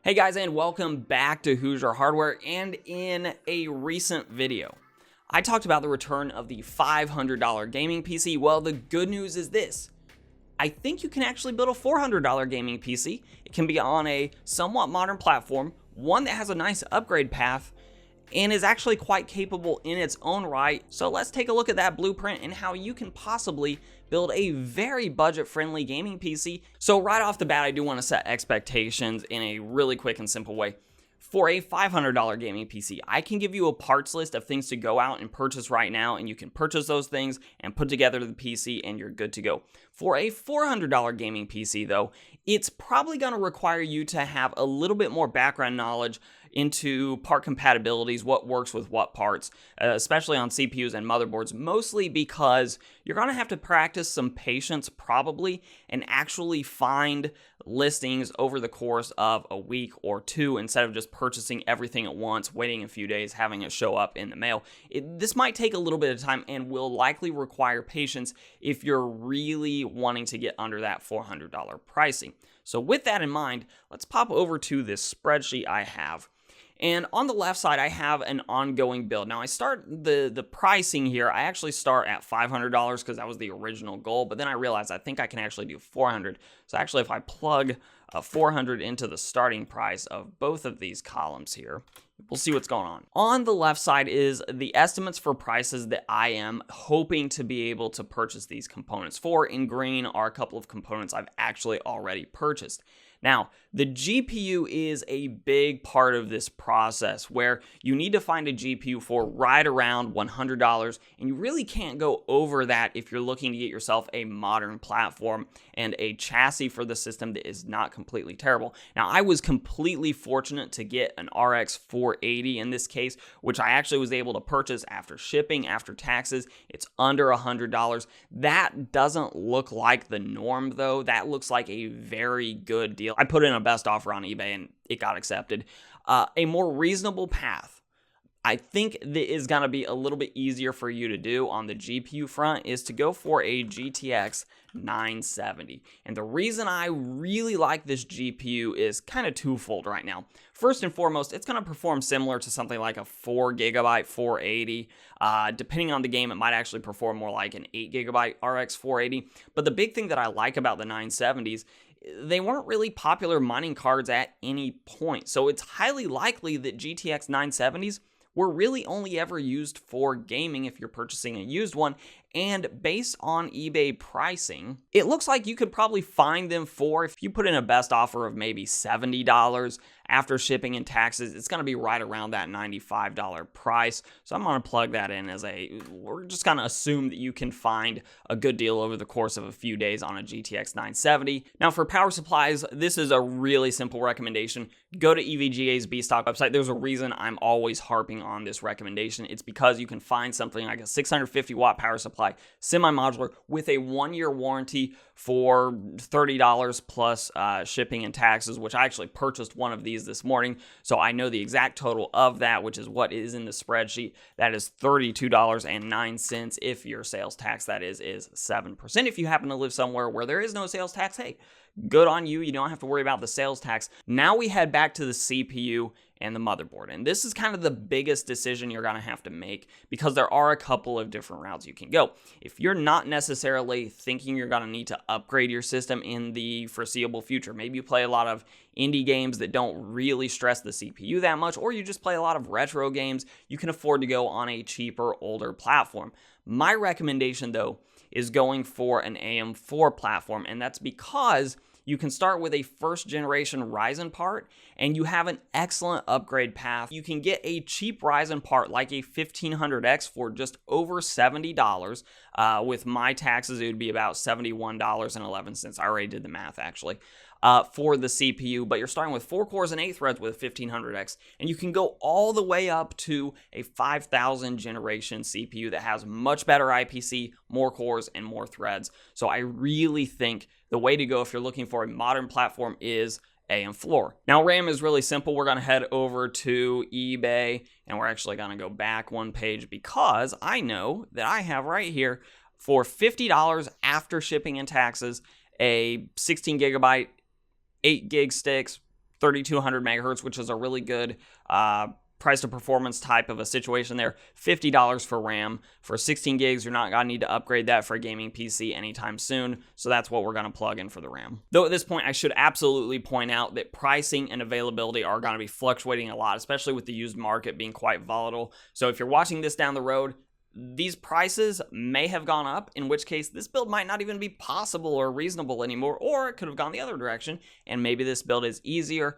Hey guys, and welcome back to Hoosier Hardware. And in a recent video, I talked about the return of the $500 gaming PC. Well, the good news is this. I think you can actually build a $400 gaming PC. It can be on a somewhat modern platform, one that has a nice upgrade path, and is actually quite capable in its own right. So let's take a look at that blueprint and how you can possibly build a very budget-friendly gaming PC. So right off the bat, I do want to set expectations in a really quick and simple way. For a $500 gaming PC, I can give you a parts list of things to go out and purchase right now, and you can purchase those things and put together the PC and you're good to go. For a $400 gaming PC though, it's probably going to require you to have a little bit more background knowledge into part compatibilities, what works with what parts, especially on CPUs and motherboards, mostly because you're going to have to practice some patience probably and actually find listings over the course of a week or two instead of just purchasing everything at once, waiting a few days, having it show up in the mail. This might take a little bit of time and will likely require patience if you're really wanting to get under that $400 pricing. So with that in mind, let's pop over to this spreadsheet I have. And on the left side, I have an ongoing build. Now, I start the pricing here. I actually start at $500 because that was the original goal. But then I realized I think I can actually do $400. So actually, if I plug $400 into the starting price of both of these columns here, we'll see what's going on. On the left side is the estimates for prices that I am hoping to be able to purchase these components for. In green are a couple of components I've actually already purchased. Now, the GPU is a big part of this process where you need to find a GPU for right around $100, and you really can't go over that if you're looking to get yourself a modern platform and a chassis for the system that is not completely terrible. Now, I was completely fortunate to get an RX 480 in this case, which I actually was able to purchase after shipping, after taxes. It's under $100. That doesn't look like the norm, though. That looks like a very good deal. I put in a best offer on eBay and it got accepted. A more reasonable path, I think that is going to be a little bit easier for you to do on the GPU front, is to go for a GTX 970. And the reason I really like this GPU is kind of twofold right now. First and foremost, it's going to perform similar to something like a 4GB 480. Depending on the game, it might actually perform more like an 8GB RX 480. But the big thing that I like about the 970s, they weren't really popular mining cards at any point. So it's highly likely that GTX 970s were really only ever used for gaming if you're purchasing a used one. And based on eBay pricing, it looks like you could probably find them for, if you put in a best offer of maybe $70 after shipping and taxes, it's going to be right around that $95 price. So I'm going to plug that in as we're just going to assume that you can find a good deal over the course of a few days on a GTX 970. Now for power supplies, this is a really simple recommendation. Go to EVGA's B-Stock website. There's a reason I'm always harping on this recommendation. It's because you can find something like a 650 watt power supply, semi-modular, with a 1-year warranty for $30 plus shipping and taxes, which I actually purchased one of these this morning, so I know the exact total of that, which is what is in the spreadsheet. That is $32.09. If your sales tax, that is 7%. If you happen to live somewhere where there is no sales tax, hey, good on you. You don't have to worry about the sales tax. Now we head back to the CPU and the motherboard. And this is kind of the biggest decision you're going to have to make because there are a couple of different routes you can go. If you're not necessarily thinking you're going to need to upgrade your system in the foreseeable future, maybe you play a lot of indie games that don't really stress the CPU that much, or you just play a lot of retro games, you can afford to go on a cheaper, older platform. My recommendation, though, is going for an AM4 platform, and that's because you can start with a first generation Ryzen part and you have an excellent upgrade path. You can get a cheap Ryzen part like a 1500X for just over $70. With my taxes, it would be about $71.11. I already did the math actually. For the CPU, but you're starting with 4 cores and 8 threads with 1500X, and you can go all the way up to a 5000 generation CPU that has much better IPC, more cores, and more threads. So I really think the way to go if you're looking for a modern platform is AM4. Now RAM is really simple. We're going to head over to eBay, and we're actually going to go back one page because I know that I have right here for $50 after shipping and taxes a 16 gigabyte 8 gig sticks, 3200 megahertz, which is a really good price to performance type of a situation there. $50 for RAM. For 16 gigs, you're not going to need to upgrade that for a gaming PC anytime soon, so that's what we're going to plug in for the RAM. Though at this point, I should absolutely point out that pricing and availability are going to be fluctuating a lot, especially with the used market being quite volatile. So if you're watching this down the road, these prices may have gone up, in which case this build might not even be possible or reasonable anymore, or it could have gone the other direction, and maybe this build is easier.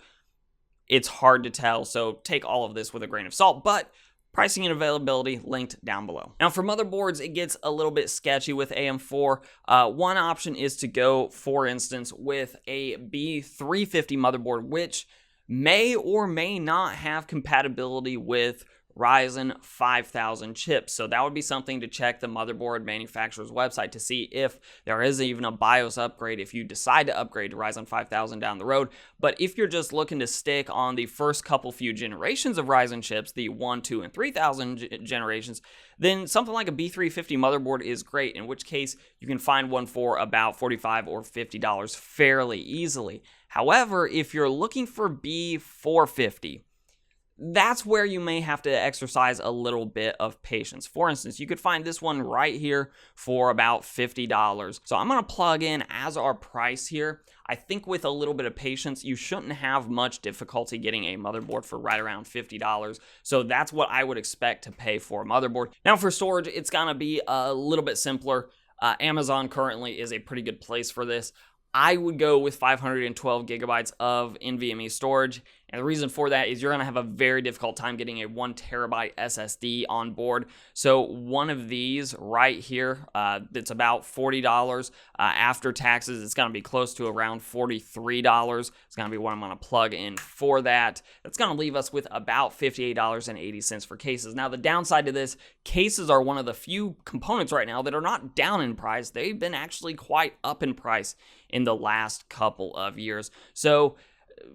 It's hard to tell, so take all of this with a grain of salt, but pricing and availability linked down below. Now for motherboards, it gets a little bit sketchy with AM4. One option is to go, for instance, with a B350 motherboard, which may or may not have compatibility with Ryzen 5000 chips. So that would be something to check the motherboard manufacturer's website to see if there is even a BIOS upgrade if you decide to upgrade to Ryzen 5000 down the road. But if you're just looking to stick on the first few generations of Ryzen chips, the 1, 2, and 3000 generations, then something like a B350 motherboard is great, in which case you can find one for about $45 or $50 fairly easily. However, if you're looking for B450, that's where you may have to exercise a little bit of patience. For instance, you could find this one right here for about $50. So I'm going to plug in as our price here. I think with a little bit of patience, you shouldn't have much difficulty getting a motherboard for right around $50. So that's what I would expect to pay for a motherboard. Now for storage, it's going to be a little bit simpler. Amazon currently is a pretty good place for this. I would go with 512 gigabytes of NVMe storage. And the reason for that is you're going to have a very difficult time getting a 1 terabyte SSD on board. So one of these right here, it's about $40. After taxes, it's going to be close to around $43. It's going to be what I'm going to plug in for that. That's going to leave us with about $58.80 for cases. Now, the downside to this, cases are one of the few components right now that are not down in price. They've been actually quite up in price in the last couple of years. So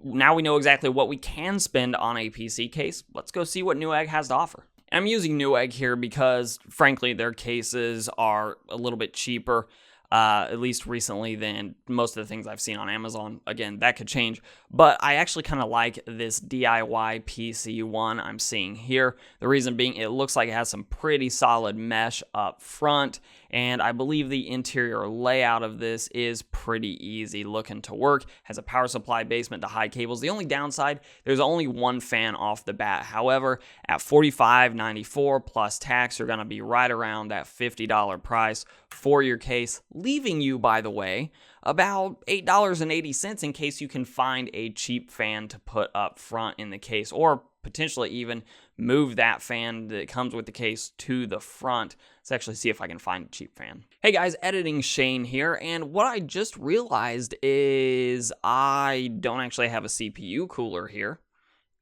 now we know exactly what we can spend on a PC case. Let's go see what Newegg has to offer. And I'm using Newegg here because, frankly, their cases are a little bit cheaper, at least recently, than most of the things I've seen on Amazon. Again, that could change, but I actually kind of like this DIY PC one I'm seeing here. The reason being, it looks like it has some pretty solid mesh up front, and I believe the interior layout of this is pretty easy looking to work. Has a power supply, basement to high cables. The only downside, there's only one fan off the bat. However, at $45.94 plus tax, you're going to be right around that $50 price for your case, leaving you, by the way, about $8.80 in case you can find a cheap fan to put up front in the case, or potentially even move that fan that comes with the case to the front. Let's actually see if I can find a cheap fan. Hey guys, Editing Shane here, and what I just realized is I don't actually have a CPU cooler here,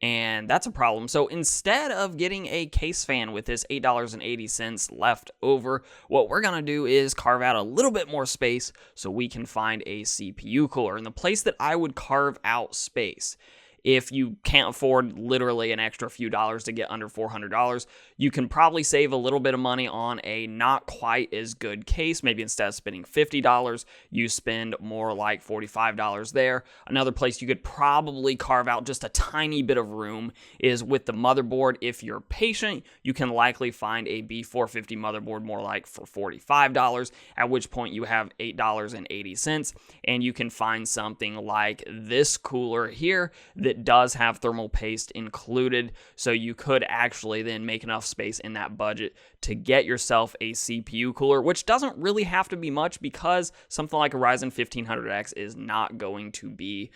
and that's a problem. So instead of getting a case fan with this $8.80 left over, what we're gonna do is carve out a little bit more space so we can find a CPU cooler. And the place that I would carve out space, if you can't afford literally an extra few dollars to get under $400, you can probably save a little bit of money on a not quite as good case. Maybe instead of spending $50, you spend more like $45 there. Another place you could probably carve out just a tiny bit of room is with the motherboard. If you're patient, you can likely find a B450 motherboard more like for $45, at which point you have $8.80, and you can find something like this cooler here that does have thermal paste included, so you could actually then make enough space in that budget to get yourself a CPU cooler, which doesn't really have to be much because something like a Ryzen 1500X is not going to be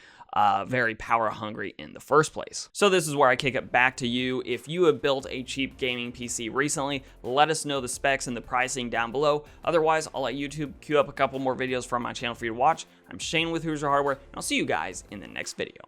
very power hungry in the first place. So this is where I kick it back to you. If you have built a cheap gaming PC recently, let us know the specs and the pricing down below. Otherwise, I'll let YouTube queue up a couple more videos from my channel for you to watch. I'm Shane with Hoosier Hardware, and I'll see you guys in the next video.